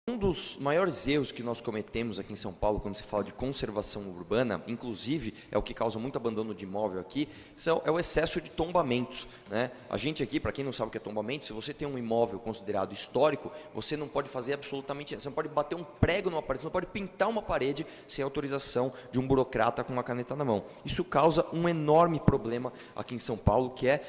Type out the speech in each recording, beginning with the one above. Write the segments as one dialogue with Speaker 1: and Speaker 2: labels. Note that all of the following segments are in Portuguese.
Speaker 1: Um dos maiores erros que nós cometemos aqui em São Paulo, quando se fala de conservação urbana, inclusive é o que causa muito abandono de imóvel aqui, é o excesso de tombamentos, né? A gente aqui, para quem não sabe o que é tombamento, se você tem um imóvel considerado histórico, você não pode fazer absolutamente nada. Você não pode bater um prego numa parede, você não pode pintar uma parede sem autorização de um burocrata com uma caneta na mão. Isso causa um enorme problema aqui em São Paulo, que é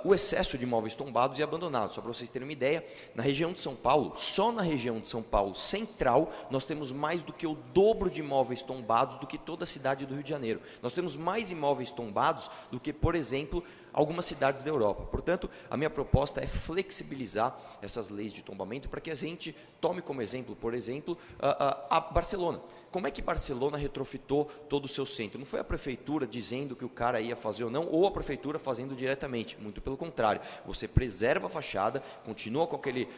Speaker 1: o excesso de imóveis tombados e abandonados. Só para vocês terem uma ideia, na região de São Paulo, só na região de São Paulo Central, nós temos mais do que o dobro de imóveis tombados do que toda a cidade do Rio de Janeiro. Nós temos mais imóveis tombados do que, por exemplo, algumas cidades da Europa. Portanto, a minha proposta é flexibilizar essas leis de tombamento para que a gente tome como exemplo, por exemplo, a Barcelona. Como é que Barcelona retrofitou todo o seu centro? Não foi a prefeitura dizendo que o cara ia fazer ou não, ou a prefeitura fazendo diretamente. Muito pelo contrário. Você preserva a fachada, continua com aquele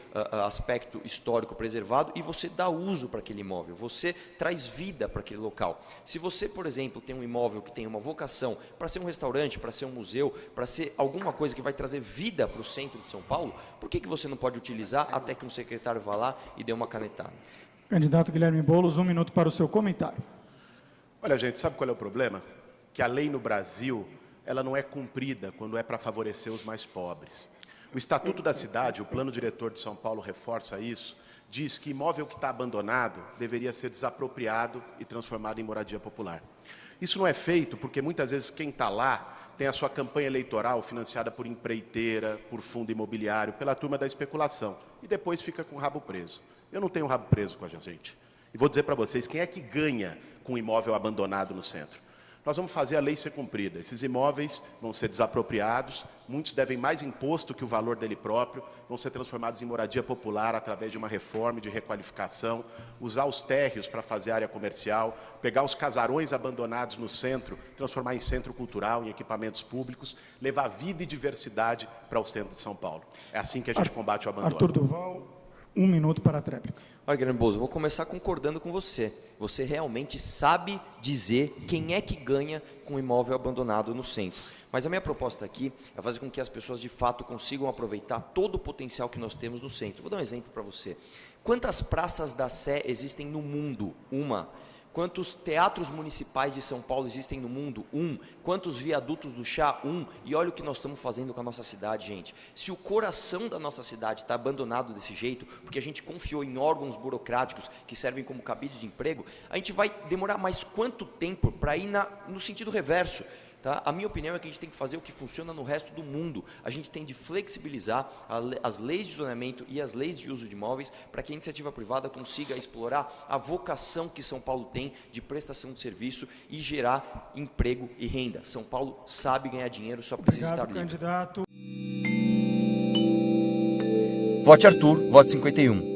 Speaker 1: aspecto histórico preservado e você dá uso para aquele imóvel. Você traz vida para aquele local. Se você, por exemplo, tem um imóvel que tem uma vocação para ser um restaurante, para ser um museu, para ser alguma coisa que vai trazer vida para o centro de São Paulo, por que você não pode utilizar até que um secretário vá lá e dê uma canetada?
Speaker 2: Candidato Guilherme Boulos, 1 minuto para o seu comentário.
Speaker 3: Olha, gente, sabe qual é o problema? Que a lei no Brasil, ela não é cumprida quando é para favorecer os mais pobres. O Estatuto da Cidade, o Plano Diretor de São Paulo reforça isso, diz que imóvel que está abandonado deveria ser desapropriado e transformado em moradia popular. Isso não é feito porque muitas vezes quem está lá tem a sua campanha eleitoral financiada por empreiteira, por fundo imobiliário, pela turma da especulação, e depois fica com o rabo preso. Eu não tenho rabo preso com a gente. E vou dizer para vocês, quem é que ganha com um imóvel abandonado no centro? Nós vamos fazer a lei ser cumprida. Esses imóveis vão ser desapropriados, muitos devem mais imposto que o valor dele próprio, vão ser transformados em moradia popular através de uma reforma, de requalificação, usar os térreos para fazer área comercial, pegar os casarões abandonados no centro, transformar em centro cultural, em equipamentos públicos, levar vida e diversidade para o centro de São Paulo. É assim que a gente combate o abandono.
Speaker 2: Arthur Duval, 1 minuto para a tréplica.
Speaker 1: Olha, Guilherme Boulos, eu vou começar concordando com você. Você realmente sabe dizer quem é que ganha com um imóvel abandonado no centro. Mas a minha proposta aqui é fazer com que as pessoas de fato consigam aproveitar todo o potencial que nós temos no centro. Vou dar um exemplo para você. Quantas praças da Sé existem no mundo? Uma. Quantos teatros municipais de São Paulo existem no mundo? 1. Quantos viadutos do chá? 1. E olha o que nós estamos fazendo com a nossa cidade, gente. Se o coração da nossa cidade está abandonado desse jeito, porque a gente confiou em órgãos burocráticos que servem como cabide de emprego, a gente vai demorar mais quanto tempo para ir no sentido reverso? Tá? A minha opinião é que a gente tem que fazer o que funciona no resto do mundo. A gente tem de flexibilizar as leis de zonamento e as leis de uso de imóveis para que a iniciativa privada consiga explorar a vocação que São Paulo tem de prestação de serviço e gerar emprego e renda. São Paulo sabe ganhar dinheiro, só precisa estar livre.
Speaker 2: Candidato.
Speaker 1: Vote Arthur, voto 51.